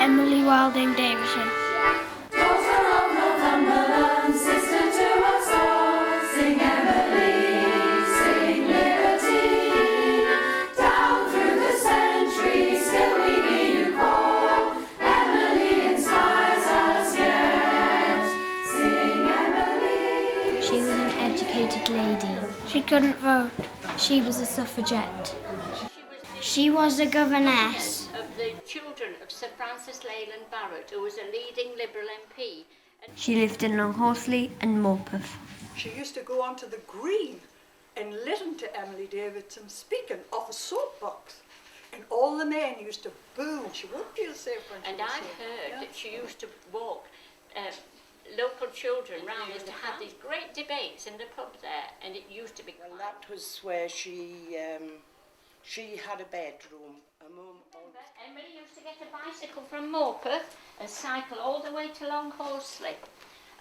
Emily Wilding Davison. She was an educated lady. She couldn't vote. She was a suffragette. She was a governess. Of the children of Sir Francis Leyland Barrett, who was a leading Liberal MP. She lived in Longhorsley and Morpeth. She used to go onto the green and listen to Emily Davison speaking off a soapbox. And all the men used to boo, and she wouldn't feel safe when she And was I've here. heard that she used to walk local children round and to have these great debates in the pub there, and it used to be... Well, that was where she had a bedroom. Emily used to get a bicycle from Morpeth and cycle all the way to Longhorsley.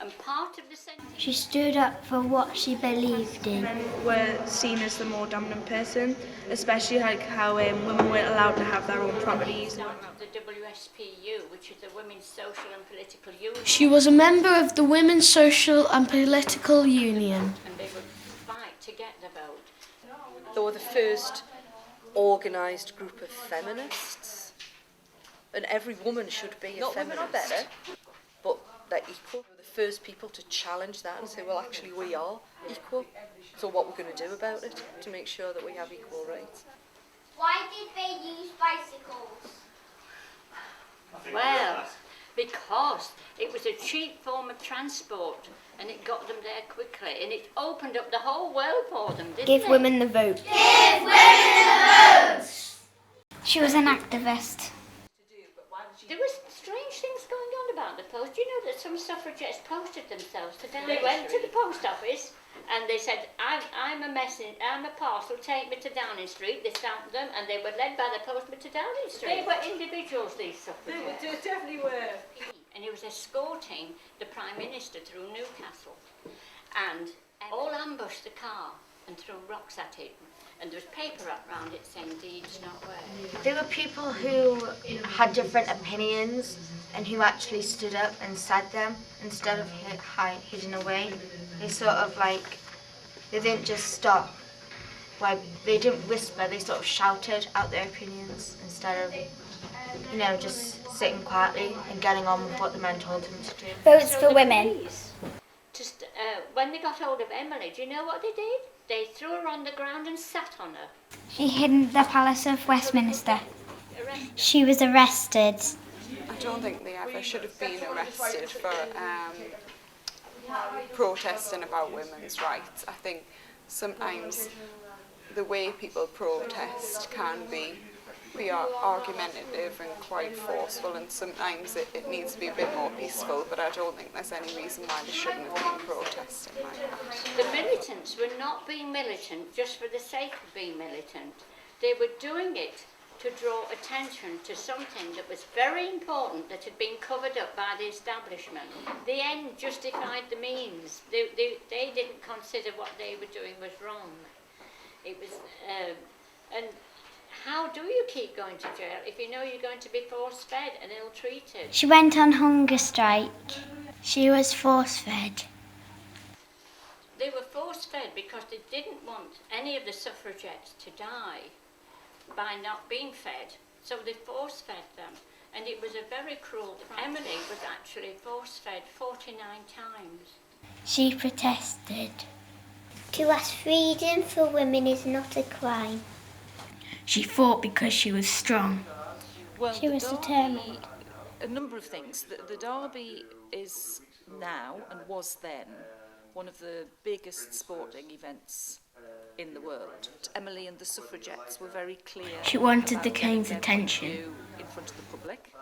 And part of the centenary... She stood up for what she believed in. Were seen as the more dominant person, especially like how women weren't allowed to have their own properties. The WSPU, which is the Women's Social and Political Union. She was a member of the Women's Social and Political Union. And they would fight to get the vote. They were the first organised group of feminists, and every woman should be a feminist. Not women are better, but they're equal. We're the first people to challenge that and say, well, actually, we are equal. So what we're going to do about it to make sure that we have equal rights. Why did they use bicycles? Well, because it was a cheap form of transport and it got them there quickly and it opened up the whole world for them, didn't Give it? women the vote. Give women the vote! She was an activist. There was strange things going on about the post. You know that some suffragettes posted themselves today. They went to the post office and they said, I'm a parcel, take me to Downing Street. They stamped them and they were led by the postman to Downing Street. They were individuals, these suffragettes. They definitely were. And he was escorting the Prime Minister through Newcastle. And all ambushed the car and threw rocks at it. And there was paper up round it saying deeds not worth. There were people who had different opinions and who actually stood up and said them instead of hidden away. They sort of they didn't just stop. They didn't whisper, they sort of shouted out their opinions instead of, just sitting quietly and getting on with what the men told them to do. Votes for women. Just when they got hold of Emily, do you know what they did? They threw her on the ground and sat on her. She hid in the Palace of Westminster. She was arrested. I don't think they ever should have been arrested for protesting about women's rights. I think sometimes the way people protest can be argumentative and quite forceful, and sometimes it needs to be a bit more peaceful, but I don't think there's any reason why they shouldn't have been protesting like that. The militants were not being militant just for the sake of being militant. They were doing it to draw attention to something that was very important that had been covered up by the establishment. The end justified the means. They didn't consider what they were doing was wrong. It was, and how do you keep going to jail if you know you're going to be force-fed and ill-treated? She went on hunger strike. She was force-fed. They were force-fed because they didn't want any of the suffragettes to die by not being fed. So they force-fed them. And it was a very cruel practice. Emily was actually force-fed 49 times. She protested. To ask freedom for women is not a crime. She fought because she was strong. Well, She was determined. A number of things. The Derby is now, and was then, one of the biggest sporting events in the world. Emily and the suffragettes were very clear. She wanted about the getting King's their attention. point of view in front of the public.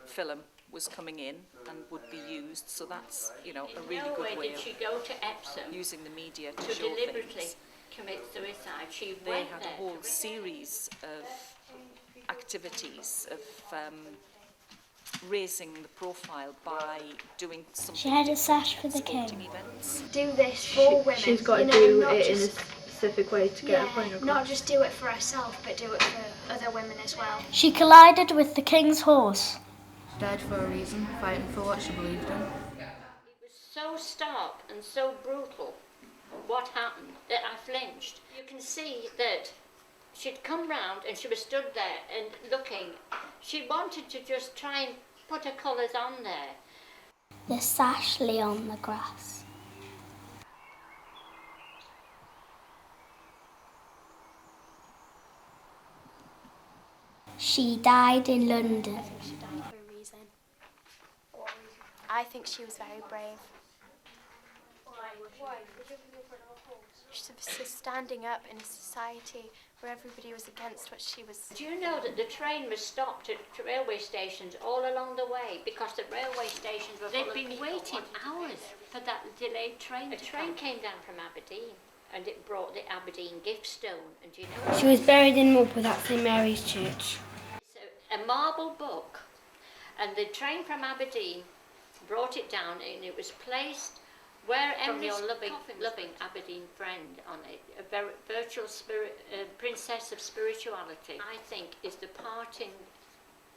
Film was coming in and would be used, so that's, a really good way did she go to Epsom of using the media to to show deliberately things. commit suicide. She They went had there a whole to series of activities of raising the profile by doing something. She had a sash for the sporting King. events. Do this for women. She's got to do it in a specific way to get her point across. Not just do it for herself, but do it for other women as well. She collided with the King's horse. Dead for a reason, fighting for what she believed in. It was so stark and so brutal what happened that I flinched. You can see that she'd come round and she was stood there and looking. She wanted to just try and put her colours on there. The sash lay on the grass. She died in London. For a reason. I think she was very brave. She was standing up in a society where everybody was against what she was. Do you know that the train was stopped at railway stations all along the way because the railway stations were full of people. They'd been waiting hours for that delayed train. A train came down from Aberdeen and it brought the Aberdeen gift stone. And do you know? She was buried in Morpeth at St Mary's Church. It's a marble book, and the train from Aberdeen brought it down and it was placed where Emily's loving Aberdeen friend on it, a virtual spirit, princess of spirituality, I think is the parting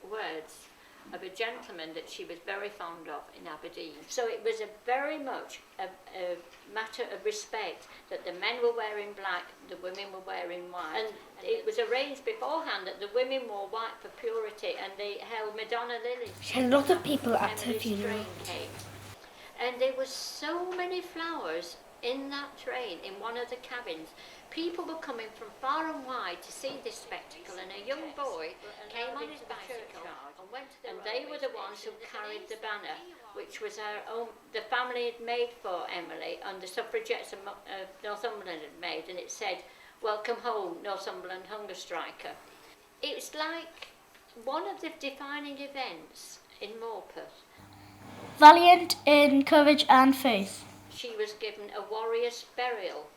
words of a gentleman that she was very fond of in Aberdeen. So it was very much a matter of respect that the men were wearing black, the women were wearing white. And it was arranged beforehand that the women wore white for purity and they held Madonna lilies. She had a lot of people at her funeral. And there were so many flowers in that train, in one of the cabins. People were coming from far and wide to see this spectacle, and a young boy came on his bicycle and they were the ones who carried the banner, which was the family had made for Emily, and the suffragettes of Northumberland had made, and it said, "Welcome home, Northumberland hunger striker." It's like one of the defining events in Morpeth. Valiant in courage and faith. She was given a warrior's burial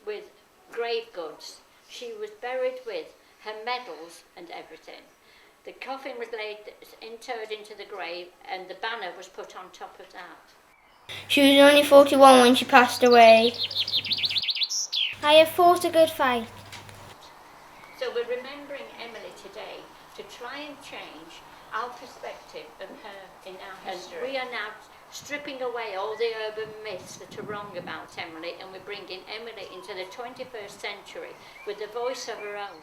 with grave goods. She was buried with her medals and everything. The coffin was interred into the grave and the banner was put on top of that. She was only 41 when she passed away. I have fought a good fight. So we're remembering Emily today to try and change our perspective of her in our history. And we are now stripping away all the urban myths that are wrong about Emily, and we're bringing Emily into the 21st century with a voice of her own.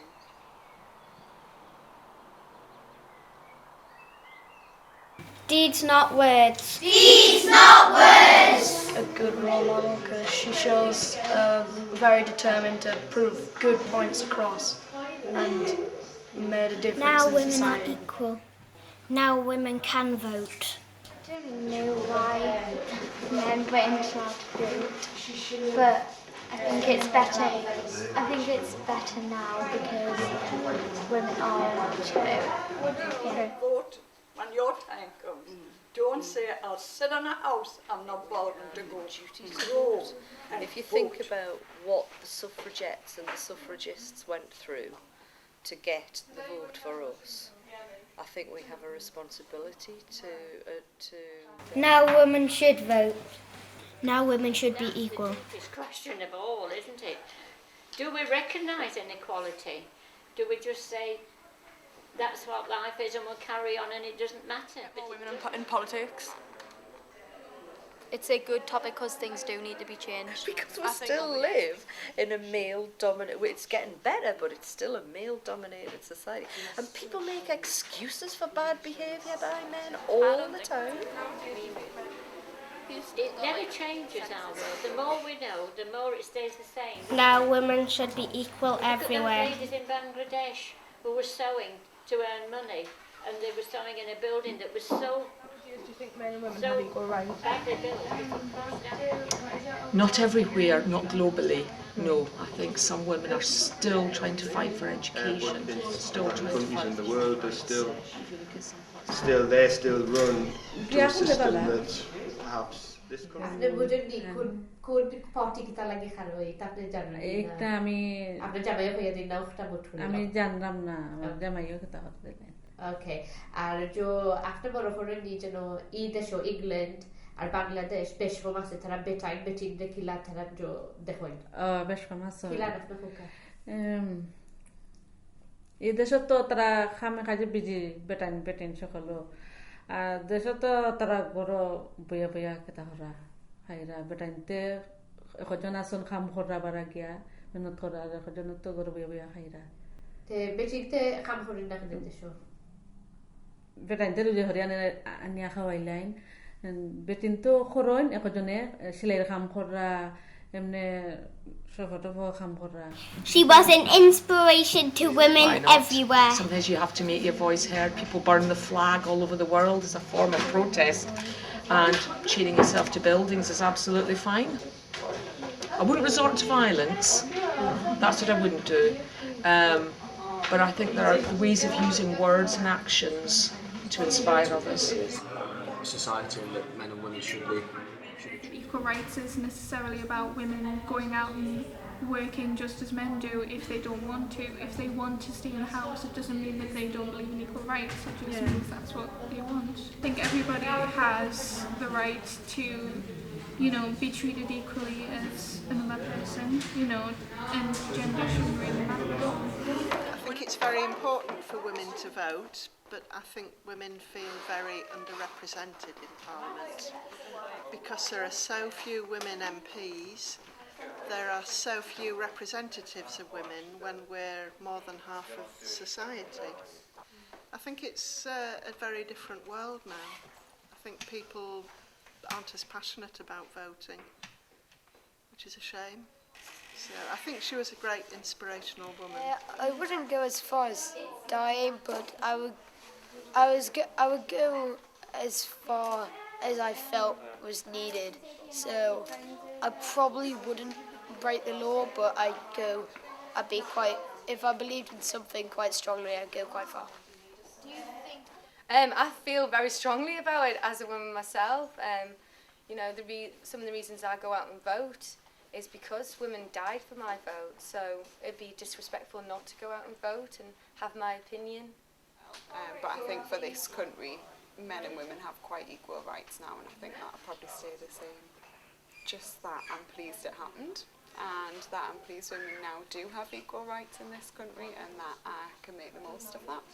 Deeds, not words. Deeds, not words! A good role model because she shows very determined to prove good points across and made a difference Now in women society. are equal. Now women can vote. I don't know why men Britain's allowed to vote, but I think it's better. I think it's better now because women are allowed to vote. Vote when your time comes. Don't say, "I'll sit in a house, I'm not bothering to go." Go and if you vote. think about what the suffragettes and the suffragists went through to get the vote for us, I think we have a responsibility to. Now women should vote. Now women should be equal. It's a question of all, isn't it? Do we recognise inequality? Do we just say that's what life is and we'll carry on and it doesn't matter? More women in politics. It's a good topic because things do need to be changed. Because we still live in a male-dominated... It's getting better, but it's still a male-dominated society. And people make excuses for bad behaviour by men all the time. It never changes our world. The more we know, the more it stays the same. Now women should be equal everywhere. Look at those ladies in Bangladesh who were sewing to earn money, and they were sewing in a building that was so... Do you think men and women have equal rights? badly built. Not everywhere, not globally. No, I think some women are still trying to fight for education. Still trying to countries fight in the for world, they still run to a system that perhaps this country. Okay, আর जो after বড় করে নিয়ে যেন এই দেশ England আর বাংলাদেশ বেশ famous তারা বেটাইন betting দেখিলা তারা जो দেখুন বেশ ফেমাস কিলা আপনার কোকা এই দেশত তো তারা খামে কাজে বিজি বেটাইন সকল Desho to tara goro buya kita hora. Haira betante khojona son kham khora baragia menut khora khojona to goro buya haira. Te betinte kham khorin dak desho. Betante ruje horiane ania khawailain. Betinto khoroin khojone silai kham khora emne She was an inspiration to women everywhere. Sometimes you have to make your voice heard. People burn the flag all over the world as a form of protest, and chaining yourself to buildings is absolutely fine. I wouldn't resort to violence. That's what I wouldn't do. But I think there are ways of using words and actions to inspire others. Society that men and women should be. Equal rights isn't necessarily about women going out and working just as men do if they don't want to. If they want to stay in the house, it doesn't mean that they don't believe in equal rights. It just means that's what they want. I think everybody has the right to, be treated equally as another person, and gender shouldn't really matter. I think it's very important for women to vote, but I think women feel very underrepresented in Parliament. Because there are so few women MPs, there are so few representatives of women when we're more than half of society. I think it's a very different world now. I think people aren't as passionate about voting, which is a shame. So I think she was a great inspirational woman. I wouldn't go as far as dying, but I would go as far as I felt was needed. So I probably wouldn't break the law, but if I believed in something quite strongly, I'd go quite far. I feel very strongly about it as a woman myself. Some of the reasons I go out and vote is because women died for my vote, so it'd be disrespectful not to go out and vote and have my opinion. But I think for this country, men and women have quite equal rights now, and I think that'll probably stay the same. Just that I'm pleased it happened, and that I'm pleased women now do have equal rights in this country, and that I can make the most of that.